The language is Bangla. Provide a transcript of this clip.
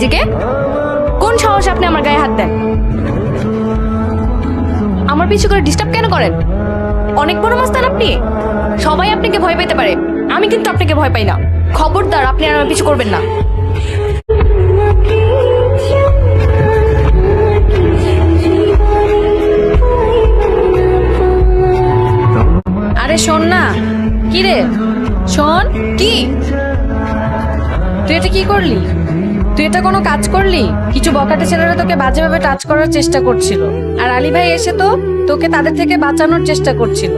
থেকে? কোন সাহসে আপনি আমার গায়ে হাত দেন? আমার পিছু করে ডিস্টার্ব কেন করেন? অনেক বড় মাস্তান আপনি। সবাই আপনাকে ভয় পেতে পারে, আমি কিন্তু আপনাকে ভয় পাই না। খবরদার, আপনি আর আমার পিছু করবেন না। আরে শোন না। কি রে শোন। কি তুই এটা কি করলি? তুই এটা কোনো কাজ করলি? কিছু বকাটে ছেলেরা তোকে বাজেভাবে টাচ করার চেষ্টা করছিল, আর আলী ভাই এসে তোকে তাদের থেকে বাঁচানোর চেষ্টা করছিল।